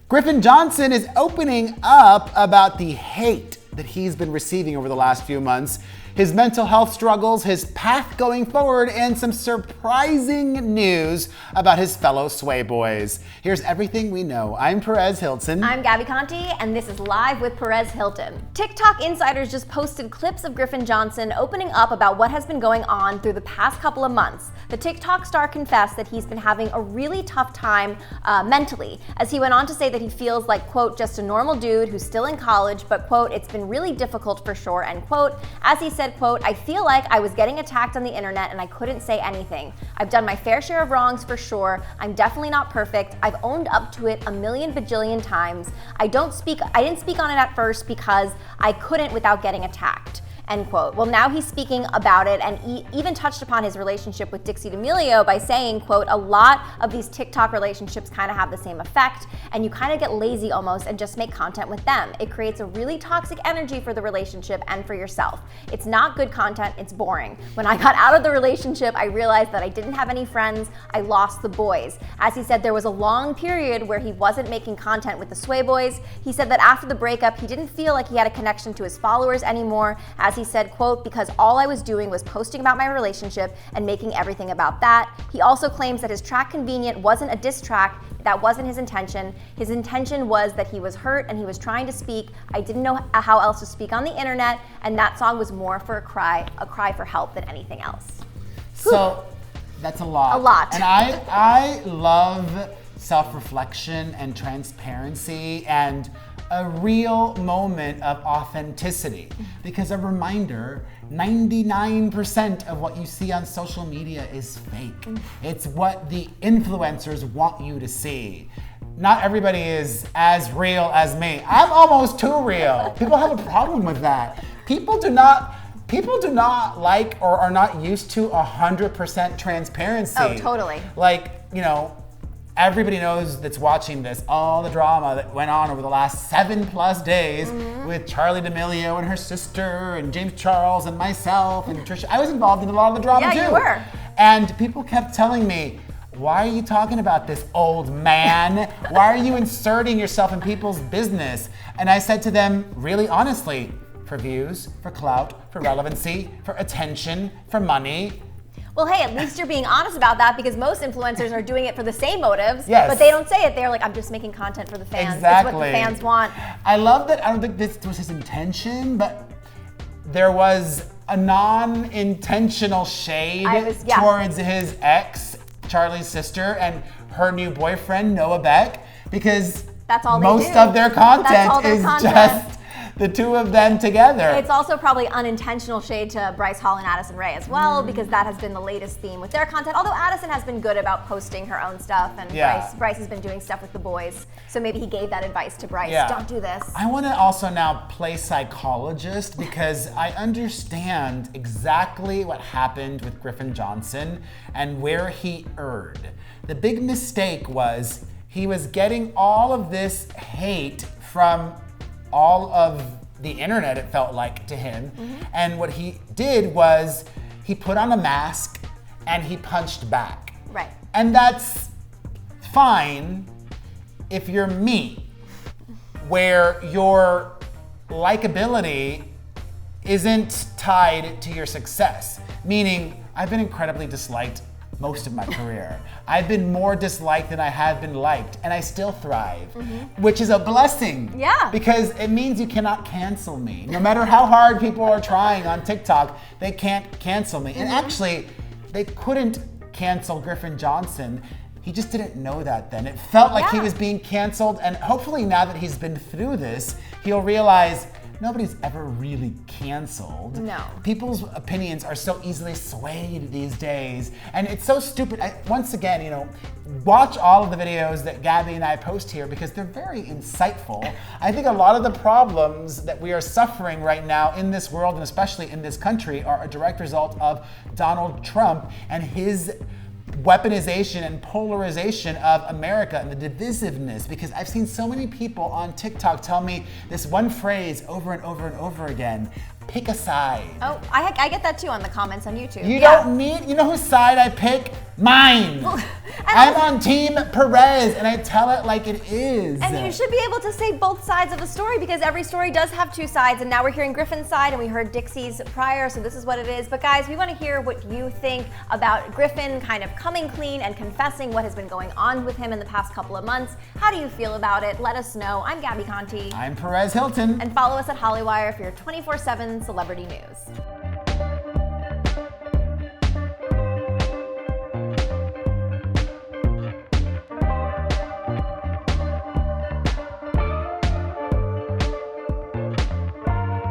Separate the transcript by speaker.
Speaker 1: Griffin Johnson is opening up about the hate that he's been receiving over the last few months, his mental health struggles, his path going forward, and some surprising news about his fellow Sway boys. Here's everything we know. I'm Perez Hilton.
Speaker 2: I'm Gabby Conti, and this is Live with Perez Hilton. TikTok insiders just posted clips of Griffin Johnson opening up about what has been going on through the past couple of months. The TikTok star confessed that he's been having a really tough time mentally, as he went on to say that he feels like, quote, just a normal dude who's still in college, but, quote, it's been really difficult for sure, end quote. As he said, quote, I feel like I was getting attacked on the internet and I couldn't say anything. I've done my fair share of wrongs for sure. I'm definitely not perfect. I've owned up to it a million bajillion times. I didn't speak on it at first because I couldn't without getting attacked. End quote. Well, now he's speaking about it and even touched upon his relationship with Dixie D'Amelio by saying, quote, a lot of these TikTok relationships kind of have the same effect, and you kind of get lazy almost and just make content with them. It creates a really toxic energy for the relationship and for yourself. It's not good content, it's boring. When I got out of the relationship, I realized that I didn't have any friends, I lost the boys. As he said, there was a long period where he wasn't making content with the Sway boys. He said that after the breakup, he didn't feel like he had a connection to his followers anymore. As he said, quote, because all I was doing was posting about my relationship and making everything about that. He also claims that his track Convenient wasn't a diss track. That wasn't his intention. His intention was that he was hurt and he was trying to speak. I didn't know how else to speak on the internet, and that song was more for a cry for help than anything else.
Speaker 1: So that's a lot.
Speaker 2: A lot.
Speaker 1: And I love self-reflection and transparency and a real moment of authenticity, because a reminder, 99% of what you see on social media is fake. It's what the influencers want you to see. Not everybody is as real as me. I'm almost too real. People have a problem with that. People do not like or are not used to 100% transparency.
Speaker 2: Oh, totally.
Speaker 1: Like, everybody knows that's watching this, all the drama that went on over the last 7+ days with Charli D'Amelio and her sister and James Charles and myself and Trisha. I was involved in a lot of the drama too.
Speaker 2: Yeah, you were.
Speaker 1: And people kept telling me, why are you talking about this, old man? Why are you inserting yourself in people's business? And I said to them, really honestly, for views, for clout, for relevancy, for attention, for money.
Speaker 2: Well, hey, at least you're being honest about that, because most influencers are doing it for the same motives,
Speaker 1: yes,
Speaker 2: but they don't say it. They're like, I'm just making content for the fans.
Speaker 1: Exactly.
Speaker 2: It's what the fans want.
Speaker 1: I love that. I don't think this was his intention, but there was a non-intentional shade towards his ex, Charlie's sister, and her new boyfriend, Noah Beck, because
Speaker 2: that's all
Speaker 1: most of their content is just the two of them together.
Speaker 2: It's also probably unintentional shade to Bryce Hall and Addison Rae as well, because that has been the latest theme with their content. Although Addison has been good about posting her own stuff, and Bryce has been doing stuff with the boys. So maybe he gave that advice to Bryce. Yeah. Don't do this.
Speaker 1: I want to also now play psychologist, because I understand exactly what happened with Griffin Johnson and where he erred. The big mistake was he was getting all of this hate from all of the internet, it felt like to him. And what he did was he put on a mask and he punched back.
Speaker 2: Right.
Speaker 1: And that's fine if you're me, where your likability isn't tied to your success. Meaning, I've been incredibly disliked most of my career. I've been more disliked than I have been liked, and I still thrive, which is a blessing.
Speaker 2: Yeah.
Speaker 1: Because it means you cannot cancel me. No matter how hard people are trying on TikTok, they can't cancel me. And actually, they couldn't cancel Griffin Johnson. He just didn't know that then. It felt like he was being canceled, and hopefully now that he's been through this, he'll realize nobody's ever really canceled.
Speaker 2: No.
Speaker 1: People's opinions are so easily swayed these days. And it's so stupid. Once again, watch all of the videos that Gabby and I post here, because they're very insightful. I think a lot of the problems that we are suffering right now in this world, and especially in this country, are a direct result of Donald Trump and his weaponization and polarization of America and the divisiveness, because I've seen so many people on TikTok tell me this one phrase over and over and over again: pick a side.
Speaker 2: Oh, I get that too on the comments on YouTube.
Speaker 1: You don't need, you know whose side I pick? Mine. I'm on Team Perez, and I tell it like it is.
Speaker 2: And you should be able to say both sides of a story because every story does have two sides. And now we're hearing Griffin's side, and we heard Dixie's prior, so this is what it is. But guys, we want to hear what you think about Griffin kind of coming clean and confessing what has been going on with him in the past couple of months. How do you feel about it? Let us know. I'm Gabby Conti.
Speaker 1: I'm Perez Hilton.
Speaker 2: And follow us at Hollywire for your 24/7 celebrity news.